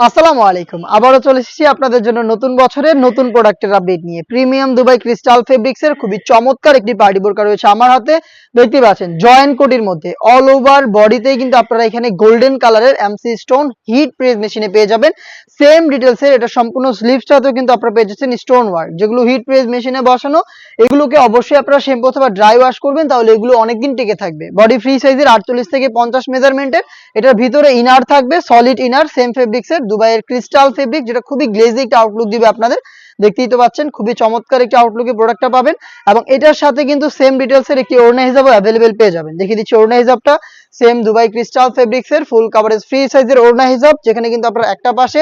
আসসালামু আলাইকুম। আবারও চলে এসেছি আপনাদের জন্য নতুন বছরের নতুন প্রোডাক্টের আপডেট নিয়ে। প্রিমিয়াম দুবাই ক্রিস্টাল ফেব্রিক্স এর খুবই চমৎকার একটি পার্টি বোরকা রয়েছে আমার হাতে। দেখতে পাচ্ছেন জয়েন্ট কোটির মধ্যে অল ওভার বডিতেই কিন্তু আপনারা এখানে গোল্ডেন কালারের এমসি স্টোন হিট প্রেস মেশিনে পেয়ে যাবেন। সেম ডিটেইলস এর এটা সম্পূর্ণ স্লিভসটাতেও কিন্তু আপনারা পেয়ে যাচ্ছেন স্টোন ওয়ার্ক, যেগুলো হিট প্রেস মেশিনে বসানো। এগুলোকে অবশ্যই আপনারা শ্যাম্পু অথবা ড্রাই ওয়াশ করবেন, তাহলে এগুলো অনেকদিন টিকে থাকবে। বডি ফ্রি সাইজের 48 থেকে 50 মেজারমেন্টের। এটার ভিতরে ইনার থাকবে সলিড ইনার সেম ফেব্রিক্স এর দুবাইয়ের ক্রিস্টাল ফেব্রিক, যেটা খুবই গ্লেজি একটা আউটলুক দিবে আপনাদের। দেখতেই তো পাচ্ছেন খুবই চমৎকার একটি আউটলুকে প্রোডাক্টটা পাবেন। এবং এটার সাথে কিন্তু সেম ডিটেইলস এর একটি ওড়না হিসাবও অ্যাভেলেবেল পেয়ে যাবেন। দেখিয়ে দিচ্ছি ওড়না হিসাবটা। সেম দুবাই ক্রিস্টাল ফেব্রিক্স এর ফুল কভারেজ ফ্রি সাইজের ওড়না হিসাব, যেখানে কিন্তু আপনারা একটা পাশে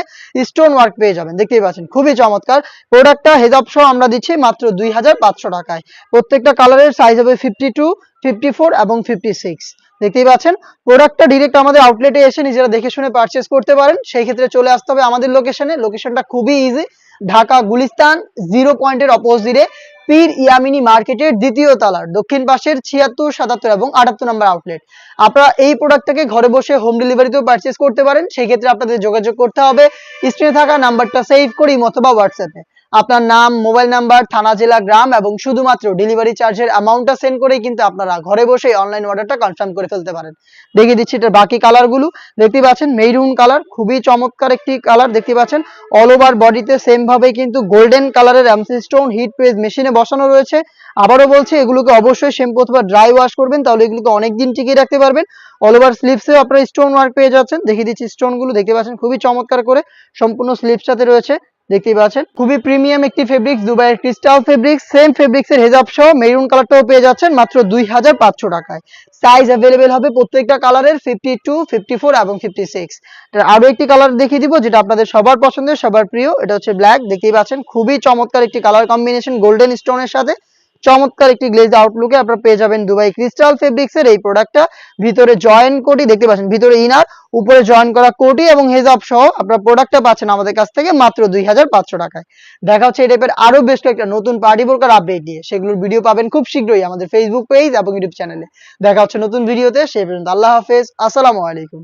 স্টোন ওয়ার্ক পেয়ে যাবেন। দেখতেই পাচ্ছেন খুবই চমৎকার প্রোডাক্টটা। হেজাব সহ আমরা দিচ্ছি মাত্র 2500 টাকায়। প্রত্যেকটা কালারের সাইজ হবে 52, 54 এবং 56। দেখতেই পাচ্ছেন প্রোডাক্টটা ডিরেক্ট আমাদের আউটলেটে এসে নিজেরা দেখে শুনে পারচেজ করতে পারেন। সেই ক্ষেত্রে চলে আসতে হবে আমাদের লোকেশনে। লোকেশনটা খুবই ইজি, ঢাকা গুলিস্তান 0 পয়েন্টের অপোজিটে পীর ইয়ামিনী মার্কেটের দ্বিতীয় তলার দক্ষিণ পাশের 76, 77 এবং 78 নম্বর আউটলেট। আপনারা এই প্রোডাক্টটাকে ঘরে বসে হোম ডেলিভারিতেও পারচেজ করতে পারেন। সেই ক্ষেত্রে আপনাদের যোগাযোগ করতে হবে স্ক্রিনে থাকা নাম্বারটা সেভ করে অথবা হোয়াটসঅ্যাপে আপনার নাম, মোবাইল নাম্বার, থানা, জেলা, গ্রাম এবং শুধুমাত্র ডেলিভারি চার্জের অ্যামাউন্টটা সেন্ড করেই কিন্তু আপনারা ঘরে বসে অনলাইন অর্ডারটা কনফার্ম করে ফেলতে পারেন। দেখিয়ে দিচ্ছি এটার বাকি কালারগুলো। দেখতে পাচ্ছেন মেরুন কালার, খুবই চমৎকার একটি কালার। দেখতে পাচ্ছেন অল ওভার বডিতে সেম ভাবে কিন্তু গোল্ডেন কালারের এমসি স্টোন হিট প্রেস মেশিনে বসানো রয়েছে। আবারও বলছি এগুলোকে অবশ্যই শ্যাম্পু অথবা ড্রাই ওয়াশ করবেন, তাহলে এগুলোকে অনেকদিন টিকিয়ে রাখতে পারবেন। অল ওভার স্লিভসেও আপনারা স্টোন ওয়ার্ক পেয়ে যাচ্ছেন। দেখিয়ে দিচ্ছি স্টোনগুলো দেখতে পাচ্ছেন খুবই চমৎকার করে সম্পূর্ণ স্লিভসটাতে রয়েছে। দেখতেই পাচ্ছেন খুবই প্রিমিয়াম একটি ফেব্রিক্স, দুবাইয়ের ক্রিস্টাল ফেব্রিক্স সেম ফেব্রিক্স এর হেজাব সহ মেরুন কালারটাও পেয়ে যাচ্ছেন মাত্র 2500 টাকায়। সাইজ অ্যাভেলেবেল হবে প্রত্যেকটা কালারের 52, 54 এবং 56। আরো একটি কালার দেখিয়ে দিব যেটা আপনাদের সবার পছন্দের, সবার প্রিয়। এটা হচ্ছে ব্ল্যাক। দেখতেই পাচ্ছেন খুবই চমৎকার একটি কালার কম্বিনেশন গোল্ডেন স্টোনের সাথে। চমৎকার একটি গ্লেজ আউটলুকে আপনারা পেয়ে যাবেন দুবাই ক্রিস্টাল ফেব্রিক্স এর এই প্রোডাক্টটা। ভিতরে জয়েন কোটি দেখতে পাচ্ছেন, ভিতরে ইনার, উপরে জয়েন করা কোটি এবং হেজাব সহ আপনারা প্রোডাক্টটা পাচ্ছেন আমাদের কাছ থেকে মাত্র 2500 টাকায়। দেখা হচ্ছে এই টাইপের আরো বেশ কয়েকটা নতুন পার্টি বোরকার আপডেট দিয়ে। সেগুলোর ভিডিও পাবেন খুব শীঘ্রই আমাদের ফেসবুক পেজ এবং ইউটিউব চ্যানেলে। দেখা হচ্ছে নতুন ভিডিওতে। সেই পর্যন্ত আল্লাহ হাফেজ, আসসালামু আলাইকুম।